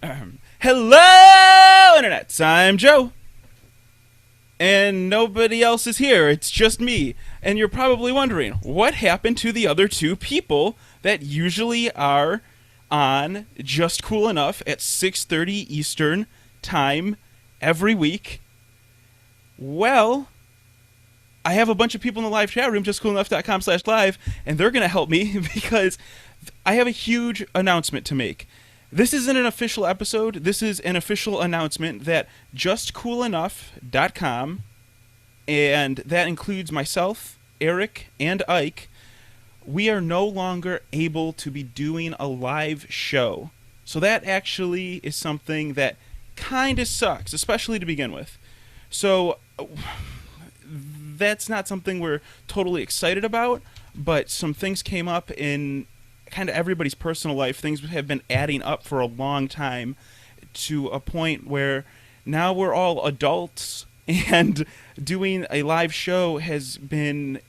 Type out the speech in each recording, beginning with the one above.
Hello, Internets! I'm Joe. And nobody else is here. It's just me. And you're probably wondering, what happened to the other two people that usually are on Just Cool Enough at 6:30 Eastern time every week? Well, I have a bunch of people in the live chat room, justcoolenough.com/live, and they're going to help me because I have a huge announcement to make. This isn't an official episode. This is an official announcement that justcoolenough.com, and that includes myself, Eric, and Ike, we are no longer able to be doing a live show. So that actually is something that kind of sucks, especially to begin with. So that's not something we're totally excited about, but some things came up in kind of everybody's personal life. Things have been adding up for a long time to a point where now we're all adults, and doing a live show has been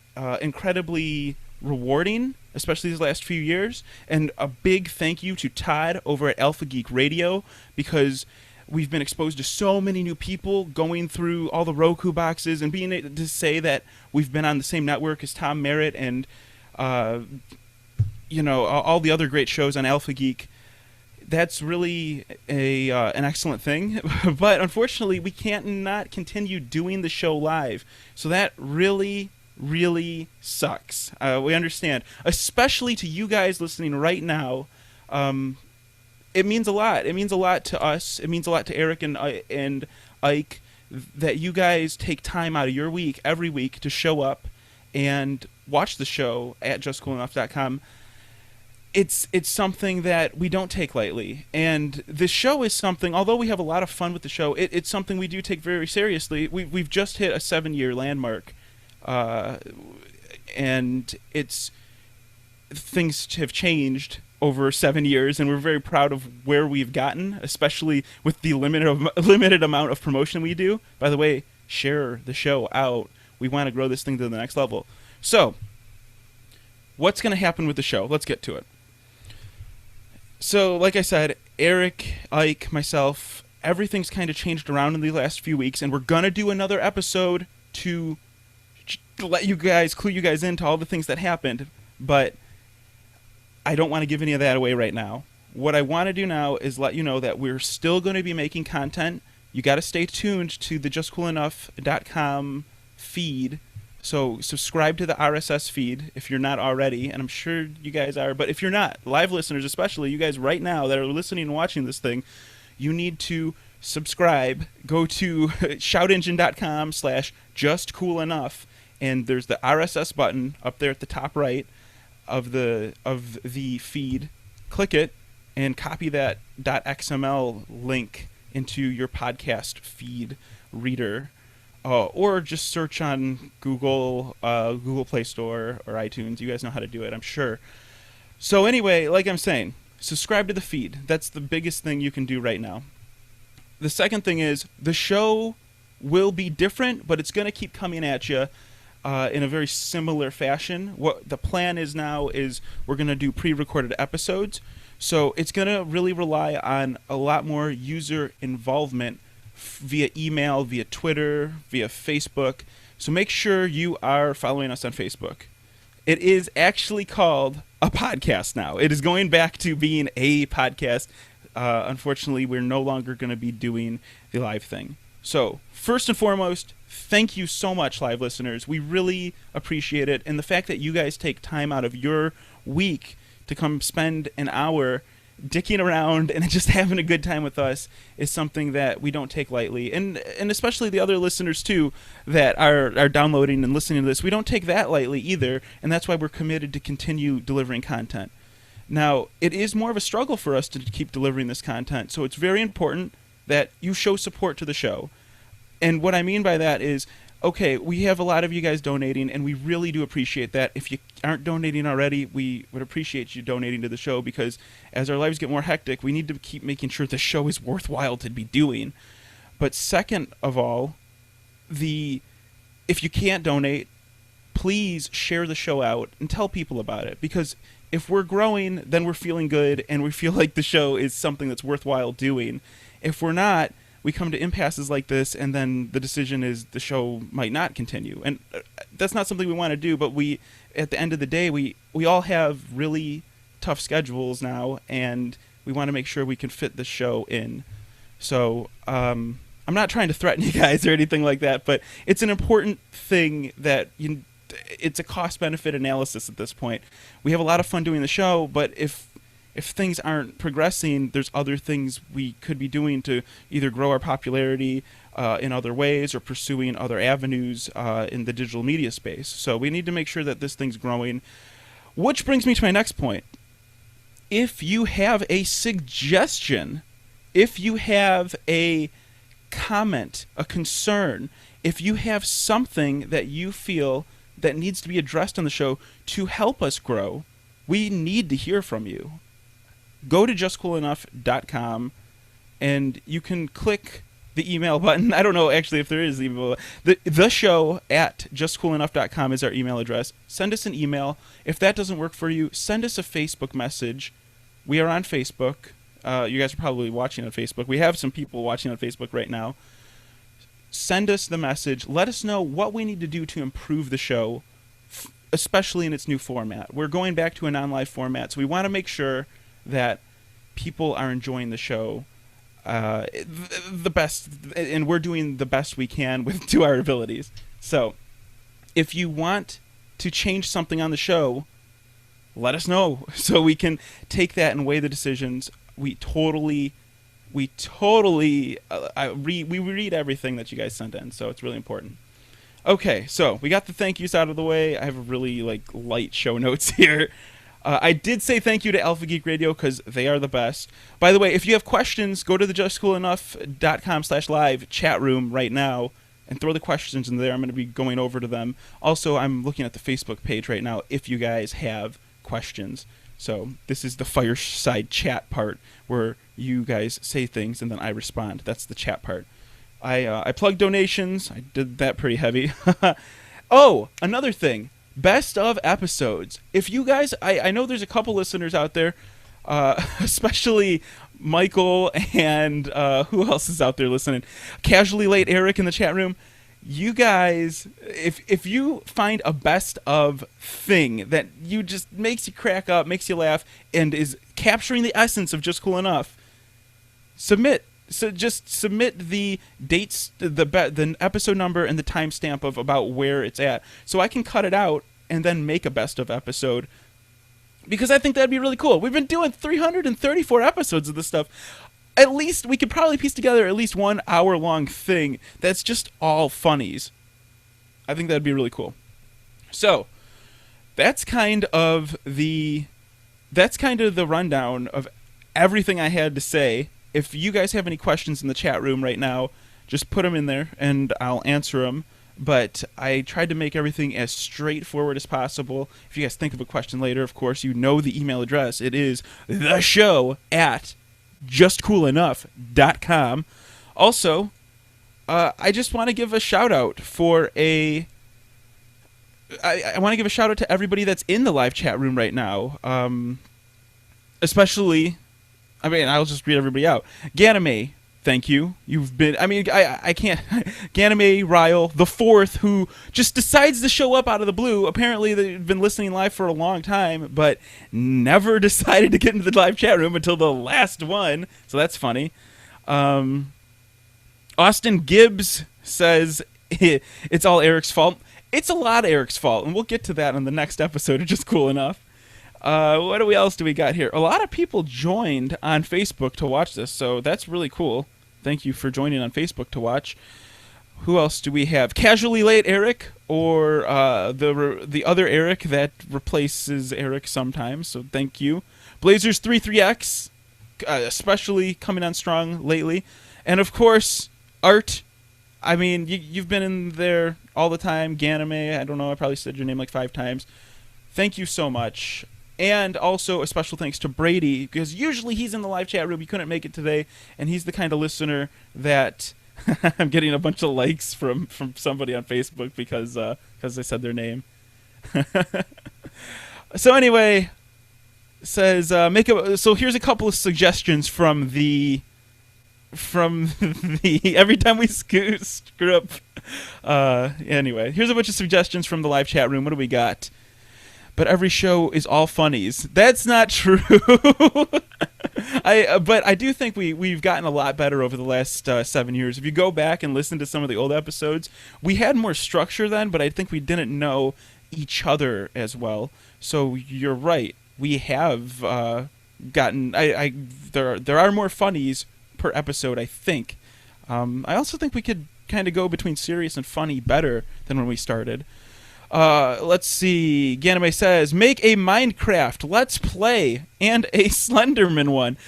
incredibly rewarding, especially these last few years. And a big thank you to Todd over at Alpha Geek Radio, because we've been exposed to so many new people going through all the Roku boxes and being able to say that we've been on the same network as Tom Merritt and all the other great shows on Alpha Geek. That's really an excellent thing. But unfortunately, we can't not continue doing the show live. So that really, really sucks. We understand. Especially to you guys listening right now. It means a lot. It means a lot to us. It means a lot to Eric and Ike that you guys take time out of your week every week to show up and watch the show at justcoolenough.com. It's something that we don't take lightly. And this show is something, although we have a lot of fun with the show, it's something we do take very seriously. We've just hit a 7-year landmark. And things have changed over 7 years, and we're very proud of where we've gotten, especially with the limited amount of promotion we do. By the way, share the show out. We want to grow this thing to the next level. So, what's going to happen with the show? Let's get to it. So, like I said, Eric, Ike, myself, everything's kind of changed around in the last few weeks, and we're going to do another episode to let you guys, clue you guys into all the things that happened, but I don't want to give any of that away right now. What I want to do now is let you know that we're still going to be making content. You got to stay tuned to the justcoolenough.com feed. So subscribe to the RSS feed if you're not already, and I'm sure you guys are, but if you're not, live listeners especially, you guys right now that are listening and watching this thing, you need to subscribe. Go to shoutengine.com/justcoolenough, and there's the RSS button up there at the top right of the feed. Click it and copy that .xml link into your podcast feed reader. Or just search on Google Play Store or iTunes. You guys know how to do it, I'm sure. So anyway, like I'm saying, subscribe to the feed. That's the biggest thing you can do right now. The second thing is the show will be different, but it's going to keep coming at you in a very similar fashion. What the plan is now is we're going to do pre-recorded episodes. So it's going to really rely on a lot more user involvement via email, via Twitter, via Facebook. So make sure you are following us on Facebook. It is actually called a podcast now. It is going back to being a podcast. Unfortunately, we're no longer going to be doing the live thing. So first and foremost, thank you so much, live listeners. We really appreciate it. And the fact that you guys take time out of your week to come spend an hour dicking around and just having a good time with us is something that we don't take lightly, and especially the other listeners too that are downloading and listening to this, we don't take that lightly either, and that's why we're committed to continue delivering content. Now, it is more of a struggle for us to keep delivering this content, so it's very important that you show support to the show. And what I mean by that is, okay, we have a lot of you guys donating, and we really do appreciate that. If you aren't donating already, we would appreciate you donating to the show, because as our lives get more hectic, we need to keep making sure the show is worthwhile to be doing. But second of all, if you can't donate, please share the show out and tell people about it, because If we're growing, then we're feeling good and we feel like the show is something that's worthwhile doing. If we're not, we come to impasses like this, and then the decision is the show might not continue. And that's not something we want to do, but we, at the end of the day, we all have really tough schedules now, and we want to make sure we can fit the show in. So I'm not trying to threaten you guys or anything like that, but it's an important thing that it's a cost-benefit analysis at this point. We have a lot of fun doing the show, but if things aren't progressing, there's other things we could be doing to either grow our popularity in other ways or pursuing other avenues in the digital media space. So we need to make sure that this thing's growing. Which brings me to my next point. If you have a suggestion, if you have a comment, a concern, if you have something that you feel that needs to be addressed on the show to help us grow, we need to hear from you. Go to justcoolenough.com and you can click the email button. I don't know actually if there is email. The show at justcoolenough.com is our email address. Send us an email. If that doesn't work for you, send us a Facebook message. We are on Facebook. You guys are probably watching on Facebook. We have some people watching on Facebook right now. Send us the message. Let us know what we need to do to improve the show, especially in its new format. We're going back to a non-live format, so we want to make sure that people are enjoying the show the best, and we're doing the best we can to our abilities. So if you want to change something on the show, let us know so we can take that and weigh the decisions. We read everything that you guys send in, so it's really important. Okay, so we got the thank yous out of the way. I have a really light show notes here. I did say thank you to Alpha Geek Radio because they are the best. By the way, if you have questions, go to the justcoolenough.com/live chat room right now and throw the questions in there. I'm going to be going over to them. Also, I'm looking at the Facebook page right now if you guys have questions. So this is the Fireside chat part where you guys say things and then I respond. That's the chat part. I plugged donations. I did that pretty heavy. Oh, another thing. Best of episodes. If you guys, I know there's a couple listeners out there, especially Michael and who else is out there listening? Casually Late Eric in the chat room. You guys, if you find a best of thing that you just makes you crack up, makes you laugh, and is capturing the essence of Just Cool Enough, submit. So just submit the dates, the episode number, and the timestamp of about where it's at, so I can cut it out and then make a best of episode. Because I think that'd be really cool. We've been doing 334 episodes of this stuff. At least we could probably piece together at least 1 hour long thing that's just all funnies. I think that'd be really cool. So that's kind of the rundown of everything I had to say. If you guys have any questions in the chat room right now, just put them in there and I'll answer them. But I tried to make everything as straightforward as possible. If you guys think of a question later, of course, you know the email address. It is theshow@justcoolenough.com. Also, I just want to give a shout out for I want to give a shout out to everybody that's in the live chat room right now. Especially, I'll just read everybody out. Ganame, thank you. You've been, I can't. Ganame, Ryle, the fourth, who just decides to show up out of the blue. Apparently, they've been listening live for a long time, but never decided to get into the live chat room until the last one. So that's funny. Austin Gibbs says it's all Eric's fault. It's a lot of Eric's fault, and we'll get to that on the next episode of Just Cool Enough. What else do we got here? A lot of people joined on Facebook to watch this, so that's really cool. Thank you for joining on Facebook to watch. Who else do we have? Casually Late Eric, or the other Eric that replaces Eric sometimes, so thank you. Blazers33X, especially coming on strong lately. And of course, Art. You've been in there all the time. Ganame, I don't know, I probably said your name like 5 times. Thank you so much. And also a special thanks to Brady, because usually he's in the live chat room. He couldn't make it today, and he's the kind of listener that I'm getting a bunch of likes from somebody on Facebook because I said their name. So anyway, says so here's a couple of suggestions from the every time we screw up. Anyway, here's a bunch of suggestions from the live chat room. What do we got? But every show is all funnies. That's not true. But I do think we've gotten a lot better over the last 7 years. If you go back and listen to some of the old episodes, we had more structure then, but I think we didn't know each other as well. So you're right. We have gotten. There are more funnies per episode, I think. I also think we could kind of go between serious and funny better than when we started. Let's see. Ganame says, make a Minecraft Let's Play and a Slenderman one.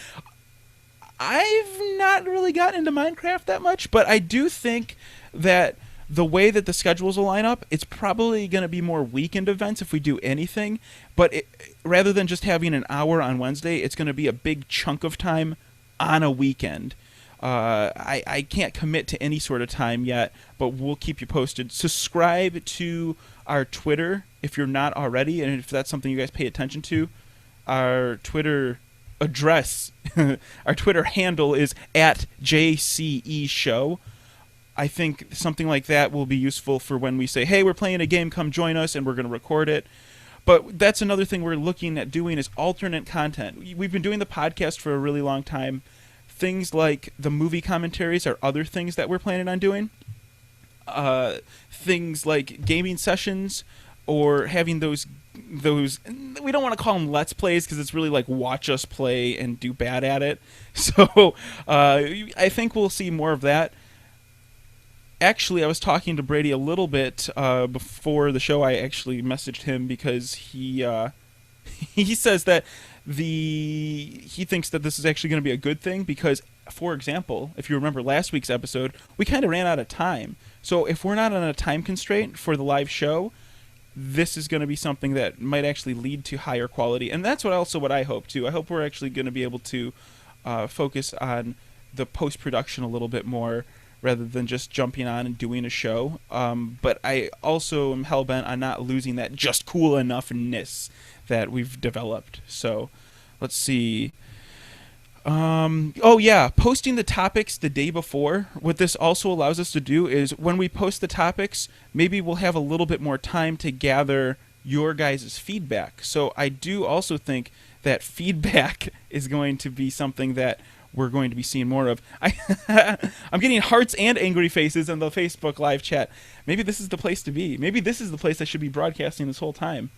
I've not really gotten into Minecraft that much, but I do think that the way that the schedules will line up, it's probably going to be more weekend events if we do anything. But rather than just having an hour on Wednesday, it's going to be a big chunk of time on a weekend. I can't commit to any sort of time yet, but we'll keep you posted. Subscribe to our Twitter if you're not already, and if that's something you guys pay attention to. Our Twitter address, our Twitter handle is @JCEShow. I think something like that will be useful for when we say, hey, we're playing a game, come join us, and we're going to record it. But that's another thing we're looking at doing is alternate content. We've been doing the podcast for a really long time. Things like the movie commentaries are other things that we're planning on doing. Things like gaming sessions or having those we don't want to call them let's plays because it's really like watch us play and do bad at it. So I think we'll see more of that. Actually, I was talking to Brady a little bit before the show. I actually messaged him because he says that he thinks that this is actually going to be a good thing because, for example, if you remember last week's episode, we kind of ran out of time. So if we're not on a time constraint for the live show, this is going to be something that might actually lead to higher quality. And that's what I hope too. I hope we're actually going to be able to focus on the post-production a little bit more rather than just jumping on and doing a show. But I also am hell-bent on not losing that just cool enoughness that we've developed. So let's see. Posting the topics the day before. What this also allows us to do is when we post the topics, maybe we'll have a little bit more time to gather your guys' feedback. So I do also think that feedback is going to be something that we're going to be seeing more of. I'm getting hearts and angry faces in the Facebook live chat. Maybe this is the place to be. Maybe this is the place I should be broadcasting this whole time.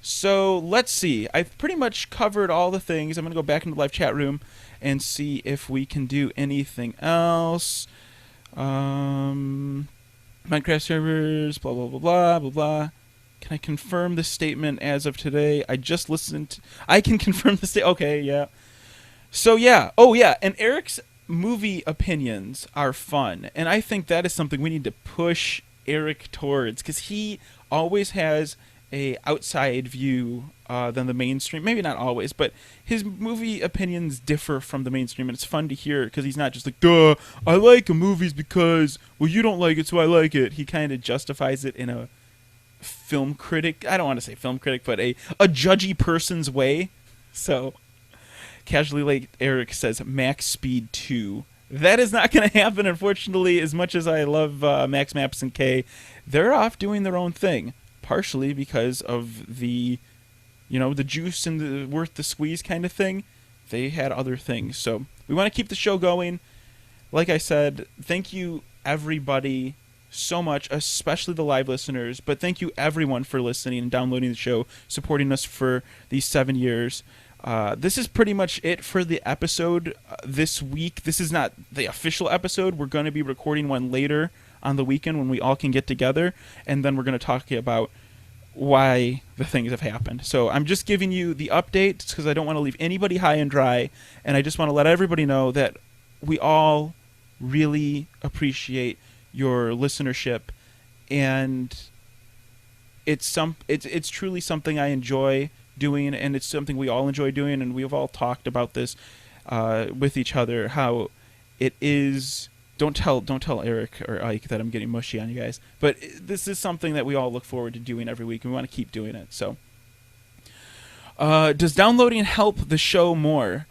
So let's see. I've pretty much covered all the things. I'm going to go back into the live chat room and see if we can do anything else. Minecraft servers, blah, blah, blah, blah, blah, blah. Can I confirm the statement as of today? I just listened. I can confirm the statement. Okay, yeah. So, yeah. Oh, yeah. And Eric's movie opinions are fun. And I think that is something we need to push Eric towards because he always has a outside view than the mainstream. Maybe not always, but his movie opinions differ from the mainstream, and it's fun to hear because he's not just like, duh, I like movies because, well, you don't like it, so I like it. He kind of justifies it in a film critic, I don't want to say film critic, but a judgy person's way. So, Casually Late Eric says Max Speed 2. That is not going to happen, unfortunately, as much as I love Max Maps and K. They're off doing their own thing. Partially because of the juice and the worth the squeeze kind of thing. They had other things. So we want to keep the show going. Like I said, thank you everybody so much, especially the live listeners. But thank you everyone for listening and downloading the show, supporting us for these 7 years. This is pretty much it for the episode this week. This is not the official episode. We're going to be recording one later on the weekend when we all can get together, and then we're going to talk about why the things have happened. So I'm just giving you the updates because I don't want to leave anybody high and dry, and I just want to let everybody know that we all really appreciate your listenership, and it's truly something I enjoy doing, and it's something we all enjoy doing, and we've all talked about this with each other, how it is. Don't tell Eric or Ike that I'm getting mushy on you guys. But this is something that we all look forward to doing every week, and we want to keep doing it. So, Does downloading help the show more?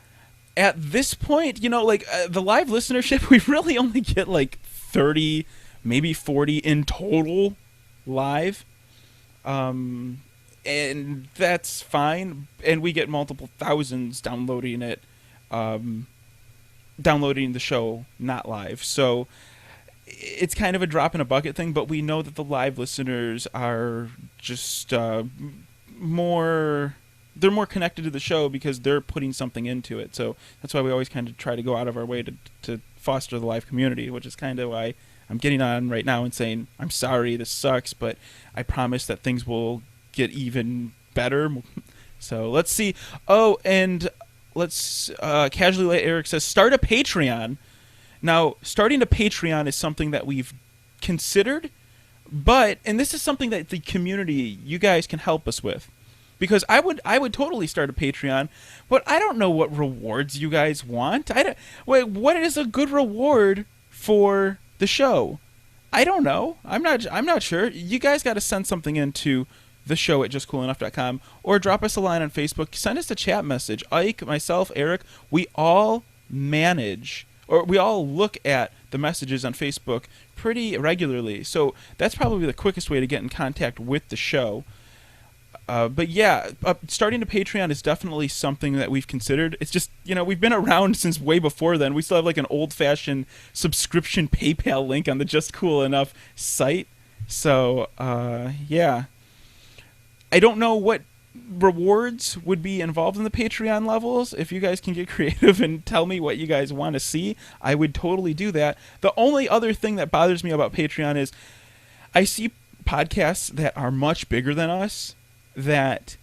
At this point, like the live listenership, we really only get like 30, maybe 40 in total live. And that's fine. And we get multiple thousands downloading it, downloading the show, not live. So it's kind of a drop in a bucket thing, but we know that the live listeners are just more, they're more connected to the show because they're putting something into it. So that's why we always kind of try to go out of our way to foster the live community, which is kind of why I'm getting on right now and saying, I'm sorry, this sucks, but I promise that things will get even better. So let's see. Oh, and let's casually let Eric says, start a Patreon. Now, starting a Patreon is something that we've considered, and this is something that the community, you guys can help us with. Because I would totally start a Patreon, but I don't know what rewards you guys want. What is a good reward for the show? I don't know. I'm not sure. You guys got to send something into the show at justcoolenough.com or drop us a line on Facebook. Send us a chat message. Ike, myself, Eric, we all manage, or we all look at the messages on Facebook pretty regularly. So that's probably the quickest way to get in contact with the show. But yeah, starting a Patreon is definitely something that we've considered. It's just, we've been around since way before then. We still have like an old-fashioned subscription PayPal link on the Just Cool Enough site. So, yeah. I don't know what rewards would be involved in the Patreon levels. If you guys can get creative and tell me what you guys want to see, I would totally do that. The only other thing that bothers me about Patreon is I see podcasts that are much bigger than us that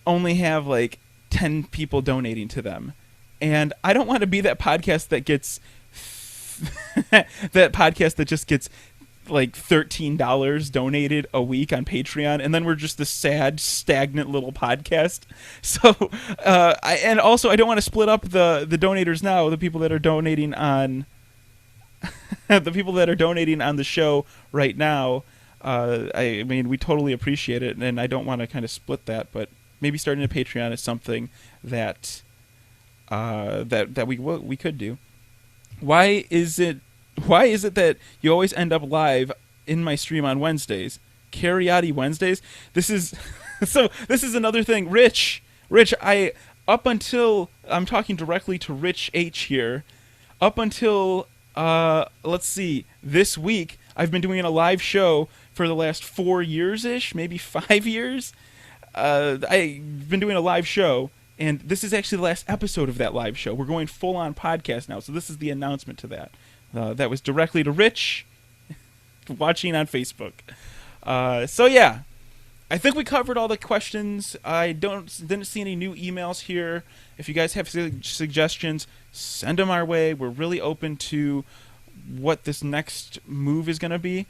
only have like 10 people donating to them. And I don't want to be that podcast that gets that podcast that just gets like $13 donated a week on Patreon, and then we're just this sad, stagnant little podcast. So I don't want to split up the donators now, the people that are donating on the people that are donating on the show right now. I mean, we totally appreciate it, and I don't want to kind of split that, but maybe starting a Patreon is something that that we could do. Why is it that you always end up live in my stream on Wednesdays? Cariotti Wednesdays? This is this is another thing. Rich, up until I'm talking directly to Rich H here, up until let's see, this week I've been doing a live show for the last 4 years-ish, maybe 5 years. I've been doing a live show, and this is actually the last episode of that live show. We're going full-on podcast now, so this is the announcement to that. That was directly to Rich, watching on Facebook. So yeah, I think we covered all the questions. I didn't see any new emails here. If you guys have suggestions, send them our way. We're really open to what this next move is going to be.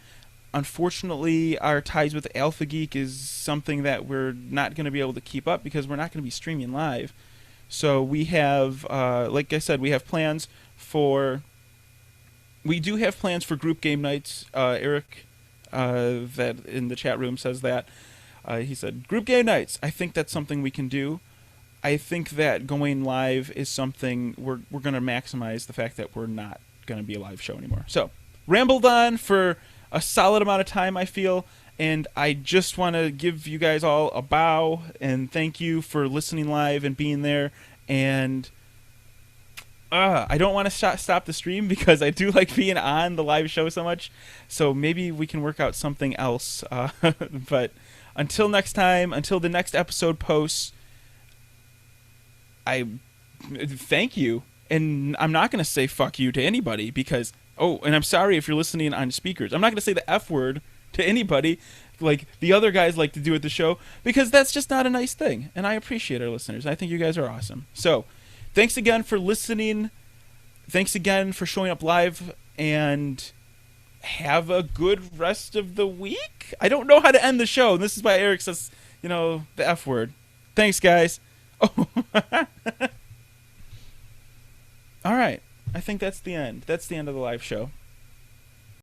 Unfortunately, our ties with Alpha Geek is something that we're not going to be able to keep up because we're not going to be streaming live. So we have, like I said, we have plans for... We do have plans for group game nights. Eric, that in the chat room says that. He said, group game nights. I think that's something we can do. I think that going live is something we're going to maximize the fact that we're not going to be a live show anymore. So, rambled on for a solid amount of time, I feel, and I just want to give you guys all a bow and thank you for listening live and being there. And I don't want to stop the stream because I do like being on the live show so much. So maybe we can work out something else. But until next time, until the next episode posts, I thank you. And I'm not going to say fuck you to anybody because, and I'm sorry if you're listening on speakers. I'm not going to say the F word to anybody like the other guys like to do at the show because that's just not a nice thing. And I appreciate our listeners. I think you guys are awesome. So thanks again for listening. Thanks again for showing up live, and have a good rest of the week. I don't know how to end the show. This is why Eric says, the F word. Thanks, guys. Oh. All right. I think that's the end. That's the end of the live show.